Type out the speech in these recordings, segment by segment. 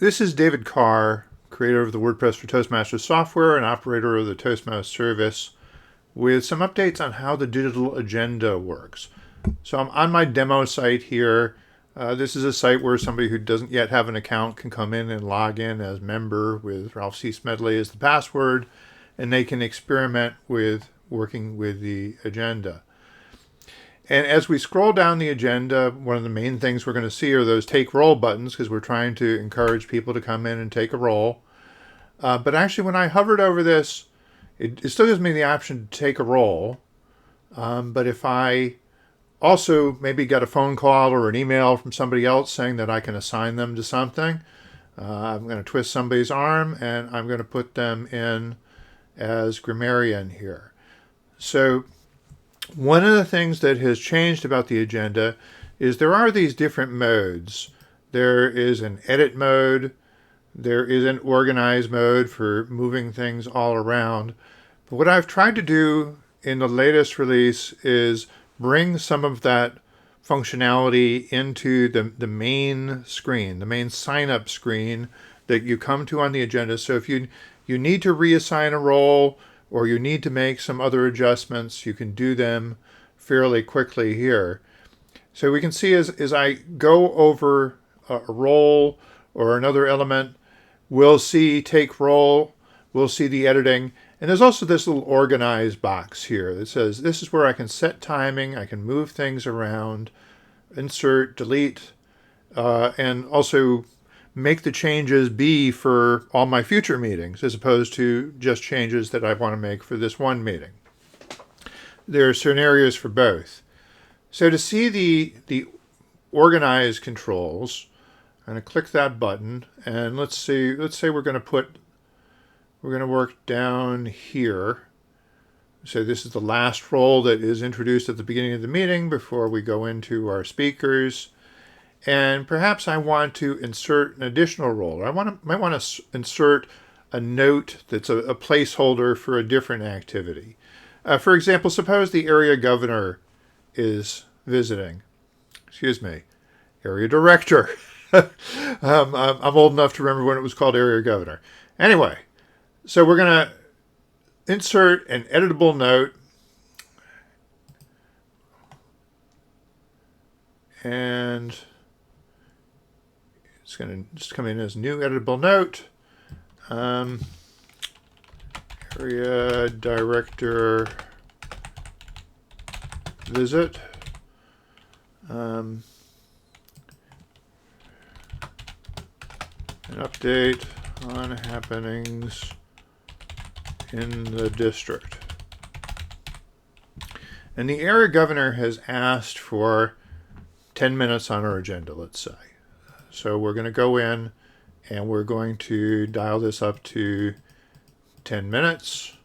This is David Carr, creator of the WordPress for Toastmasters software and operator of the Toastmasters service, with some updates on how the digital agenda works. So I'm on my demo site here. This is a site where somebody who doesn't yet have an account can come in and log in as member with Ralph C. Smedley as the password, and they can experiment with working with the agenda. And as we scroll down the agenda, one of the main things we're going to see are those take role buttons, because we're trying to encourage people to come in and take a role. But actually, when I hovered over this, it still gives me the option to take a role. But if I also maybe got a phone call or an email from somebody else saying that I can assign them to something, I'm going to twist somebody's arm and I'm going to put them in as grammarian here. So one of the things that has changed about the agenda is there are these different modes. There is an edit mode. There is an organize mode for moving things all around. But what I've tried to do in the latest release is bring some of that functionality into the main screen, the main sign-up screen that you come to on the agenda. So if you need to reassign a role or you need to make some other adjustments, you can do them fairly quickly here. So we can see as I go over a role or another element, we'll see take role, we'll see the editing, and there's also this little organize box here that says this is where I can set timing, I can move things around, insert, delete, and also make the changes be for all my future meetings as opposed to just changes that I want to make for this one meeting. There are scenarios for both. So to see the organize controls, I'm going to click that button and let's say we're going to work down here. So this is the last role that is introduced at the beginning of the meeting before we go into our speakers. And perhaps I want to insert an additional role. I might want to insert a note that's a placeholder for a different activity. For example, suppose the area governor is visiting. Area director. I'm old enough to remember when it was called area governor. Anyway, so we're going to insert an editable note. And it's going to just come in as new editable note. Area director visit. An update on happenings in the district. And the area governor has asked for 10 minutes on our agenda, let's say. So we're going to go in and we're going to dial this up to 10 minutes.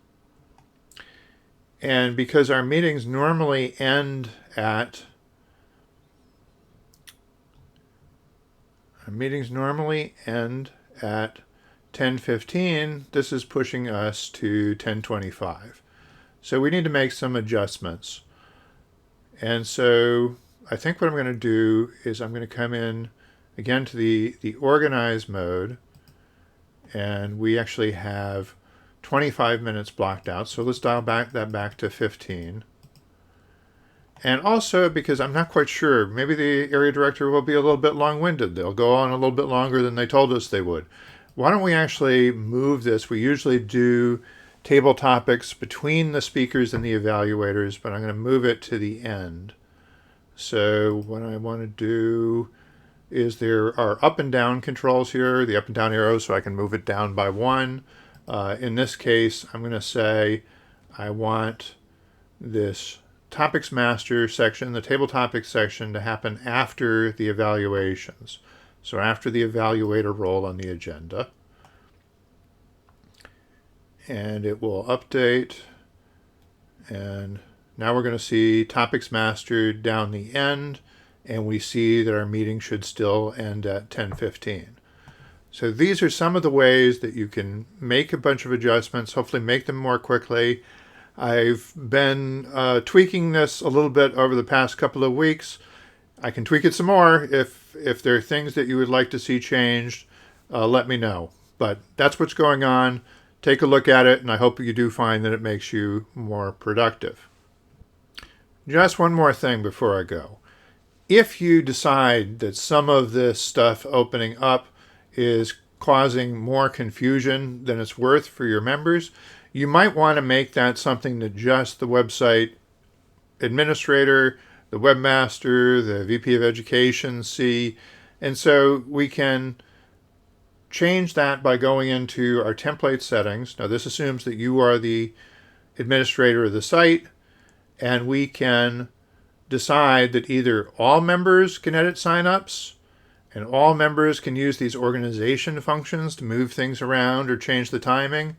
And because our meetings normally end at 10:15, this is pushing us to 10:25. So we need to make some adjustments. And so I think what I'm going to do is I'm going to come in again to the organize mode, and we actually have 25 minutes blocked out. So let's dial that back to 15. And also, because I'm not quite sure, maybe the area director will be a little bit long-winded. They'll go on a little bit longer than they told us they would. Why don't we actually move this? We usually do table topics between the speakers and the evaluators, but I'm going to move it to the end. So what I want to do is there are up and down controls here, the up and down arrows, so I can move it down by one. In this case, I'm going to say I want this topics master section, the table topics section, to happen after the evaluations. So after the evaluator role on the agenda. And it will update. And now we're going to see topics master down the end. And we see that our meeting should still end at 10:15. So these are some of the ways that you can make a bunch of adjustments, hopefully make them more quickly. I've been tweaking this a little bit over the past couple of weeks. I can tweak it some more if there are things that you would like to see changed. let me know. But that's what's going on. Take a look at it, and I hope you do find that it makes you more productive. Just one more thing before I go. If you decide that some of this stuff opening up is causing more confusion than it's worth for your members, you might want to make that something that just the website administrator, the webmaster, the VP of Education see. And so we can change that by going into our template settings. Now this assumes that you are the administrator of the site, and we can decide that either all members can edit signups and all members can use these organization functions to move things around or change the timing.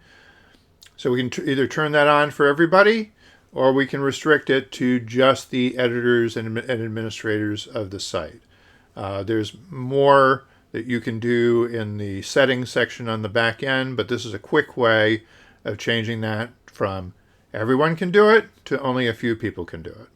So we can either turn that on for everybody, or we can restrict it to just the editors and administrators of the site. There's more that you can do in the settings section on the back end, but this is a quick way of changing that from everyone can do it to only a few people can do it.